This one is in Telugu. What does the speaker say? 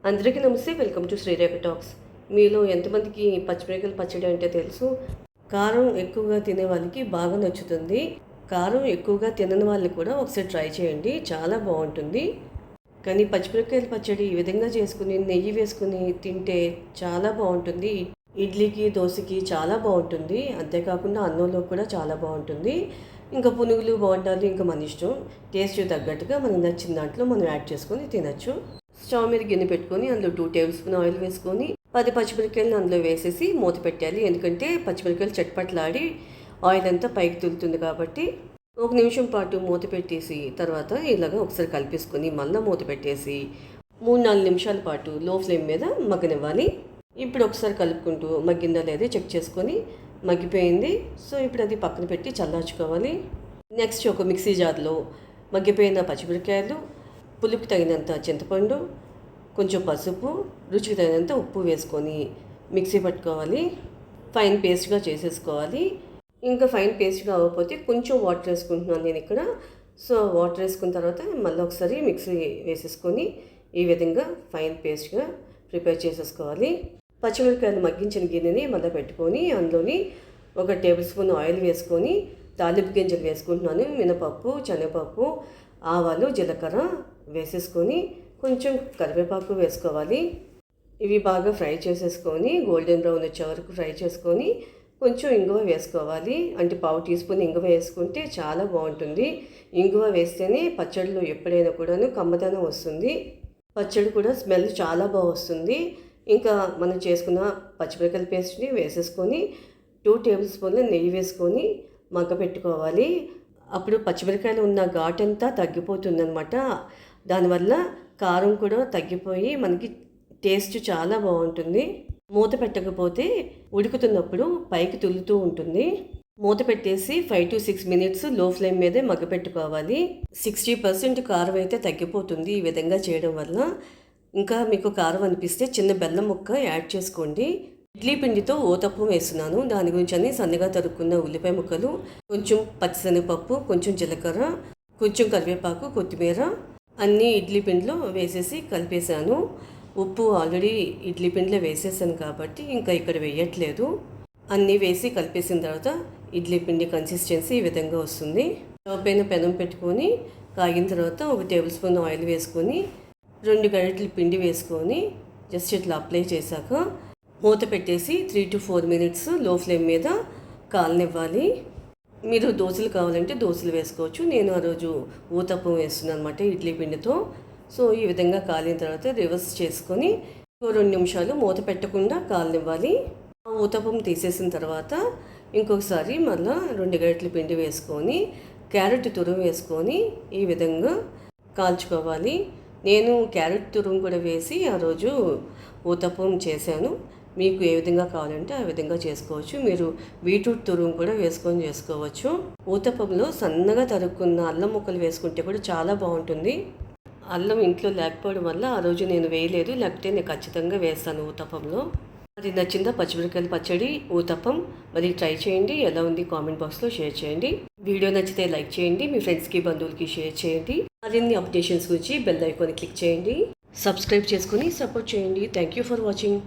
అందరికీ నమస్తే. Welcome to Srirekha talks. మీలో ఎంతమందికి పచ్చిమిరపకాయల పచ్చడి అంటే తెలుసు? కారం ఎక్కువగా తినే వాళ్ళకి బాగా నచ్చుతుంది. కారం ఎక్కువగా తినని వాళ్ళు కూడా ఒకసారి ట్రై చేయండి, చాలా బాగుంటుంది. కానీ పచ్చిమిరపకాయల పచ్చడి ఈ విధంగా చేసుకుని నెయ్యి వేసుకుని తింటే చాలా బాగుంటుంది. ఇడ్లీకి, దోశకి చాలా బాగుంటుంది. అంతేకాకుండా అన్నంలో కూడా చాలా బాగుంటుంది. ఇంకా పునుగులు, బోండాలు ఇంకా మన ఇష్టం. టేస్ట్ తగ్గట్టుగా మనకి నచ్చిన దాంట్లో మనం యాడ్ చేసుకొని తినచ్చు. స్టవ్ మీద గిన్నె పెట్టుకొని అందులో 2 టేబుల్ స్పూన్ ఆయిల్ వేసుకొని 10 పచ్చిమిరపకాయలు అందులో వేసేసి మూత పెట్టాలి. ఎందుకంటే పచ్చిమిరపకాయలు చట్పట్లాడి ఆయిల్ అంతా పైకి తులుతుంది కాబట్టి 1 నిమిషం పాటు మూత పెట్టేసి తర్వాత ఇలాగా ఒకసారి కలిపేసుకొని మళ్ళీ మూత పెట్టేసి 3-4 నిమిషాల పాటు లో ఫ్లేమ్ మీద మగ్గనివ్వాలి. ఇప్పుడు ఒకసారి కలుపుకుంటూ మగ్గిందా లేదా చెక్ చేసుకొని మగ్గిపోయింది. సో ఇప్పుడు అది పక్కన పెట్టి చల్లార్చుకోవాలి. నెక్స్ట్ ఒక మిక్సీ జార్లో మగ్గిపోయిన పచ్చిమిరపకాయలు, పులుపుకి తగినంత చింతపండు, కొంచెం పసుపు, రుచికి తగినంత ఉప్పు వేసుకొని మిక్సీ పట్టుకోవాలి. ఫైన్ పేస్ట్గా చేసేసుకోవాలి. ఇంకా ఫైన్ పేస్ట్గా అవ్వకపోతే కొంచెం వాటర్ వేసుకుంటున్నాను నేను ఇక్కడ. సో వాటర్ వేసుకున్న తర్వాత మళ్ళీ ఒకసారి మిక్సీ వేసేసుకొని ఈ విధంగా ఫైన్ పేస్ట్గా ప్రిపేర్ చేసేసుకోవాలి. పచ్చిమిరపకాయలు మగ్గించిన గిన్నెని మళ్ళీ పెట్టుకొని అందులోని 1 టేబుల్ స్పూన్ ఆయిల్ వేసుకొని తాలింపు గింజలు వేసుకుంటున్నాను. మినపప్పు, శనగపప్పు, ఆవాలు, జీలకర్ర వేసేసుకొని కొంచెం కరివేపాకు వేసుకోవాలి. ఇవి బాగా ఫ్రై చేసేసుకొని గోల్డెన్ బ్రౌన్ వచ్చే వరకు ఫ్రై చేసుకొని కొంచెం ఇంగువ వేసుకోవాలి. అంటే 1/2 టీ స్పూన్ ఇంగువ వేసుకుంటే చాలా బాగుంటుంది. ఇంగువ వేస్తేనే పచ్చడిలో ఎప్పుడైనా కూడాను కమ్మదనం వస్తుంది. పచ్చడి కూడా స్మెల్ చాలా బాగా వస్తుంది. ఇంకా మనం చేసుకున్న పచ్చిమిరపకాయల పేస్ట్ని వేసేసుకొని 2 టేబుల్ స్పూన్ల నెయ్యి వేసుకొని మగ్గపెట్టుకోవాలి. అప్పుడు పచ్చిమిరపకాయలు ఉన్న ఘాటంతా తగ్గిపోతుందన్నమాట. దానివల్ల కారం కూడా తగ్గిపోయి మనకి టేస్ట్ చాలా బాగుంటుంది. మూత పెట్టకపోతే ఉడుకుతున్నప్పుడు పైకి తుల్లుతూ ఉంటుంది. మూత పెట్టేసి 5 to 6 మినిట్స్ లో ఫ్లేమ్ మీదే మగ్గపెట్టుకోవాలి. 60% కారం అయితే తగ్గిపోతుంది ఈ విధంగా చేయడం వల్ల. ఇంకా మీకు కారం అనిపిస్తే చిన్న బెల్లం ముక్క యాడ్ చేసుకోండి. ఇడ్లీ పిండితో ఊతప్పం వేస్తున్నాను. దాని గురించి అని సన్నగా తరుక్కున్న ఉల్లిపాయ ముక్కలు, కొంచెం పచ్చిశనగపప్పు, కొంచెం జీలకర్ర, కొంచెం కరివేపాకు, కొత్తిమీర అన్నీ ఇడ్లీ పిండిలో వేసేసి కలిపేశాను. ఉప్పు ఆల్రెడీ ఇడ్లీ పిండిలో వేసేసాను కాబట్టి ఇంకా ఇక్కడ వేయట్లేదు. అన్నీ వేసి కలిపేసిన తర్వాత ఇడ్లీ పిండి కన్సిస్టెన్సీ ఈ విధంగా వస్తుంది. స్టవ్ పైన పెనం పెట్టుకొని కాగిన తర్వాత 1 టేబుల్ స్పూన్ ఆయిల్ వేసుకొని 2 గరిటెలు పిండి వేసుకొని జస్ట్ ఇట్లా అప్లై చేశాక మూత పెట్టేసి 3 to 4 మినిట్స్ లో ఫ్లేమ్ మీద కాలనివ్వాలి. మీరు దోశలు కావాలంటే దోశలు వేసుకోవచ్చు. నేను ఆ రోజు ఊతప్పం వేస్తున్నాను అనమాట ఇడ్లీ పిండితో. సో ఈ విధంగా కాలిన తర్వాత రివర్స్ చేసుకొని 2 నిమిషాలు మూత పెట్టకుండా కాలనివ్వాలి. ఆ ఊతప్పం తీసేసిన తర్వాత ఇంకొకసారి మళ్ళీ 2 గరిటెల పిండి వేసుకొని క్యారెట్ తురుము వేసుకొని ఈ విధంగా కాల్చుకోవాలి. నేను క్యారెట్ తురుము కూడా వేసి ఆ రోజు ఊతప్పం చేశాను. మీకు ఏ విధంగా కావాలంటే ఆ విధంగా చేసుకోవచ్చు. మీరు బీట్రూట్ తురుము కూడా వేసుకొని చేసుకోవచ్చు. ఊతప్పంలో సన్నగా తరుక్కున్న అల్లం ముక్కలు వేసుకుంటే కూడా చాలా బాగుంటుంది. అల్లం ఇంట్లో లేకపోవడం వల్ల ఆ రోజు నేను వేయలేదు, లేకపోతే నేను ఖచ్చితంగా వేస్తాను ఊతప్పంలో. అది నచ్చిందా పచ్చిమిరపకాయల పచ్చడి, ఊతప్పం? మరి ట్రై చేయండి. ఎలా ఉంది కామెంట్ బాక్స్లో షేర్ చేయండి. వీడియో నచ్చితే లైక్ చేయండి. మీ ఫ్రెండ్స్కి, బంధువులకి షేర్ చేయండి. మరిన్ని అప్డేషన్స్ గురించి బెల్ ఐకాన్ క్లిక్ చేయండి. సబ్స్క్రైబ్ చేసుకుని సపోర్ట్ చేయండి. Thank you for watching.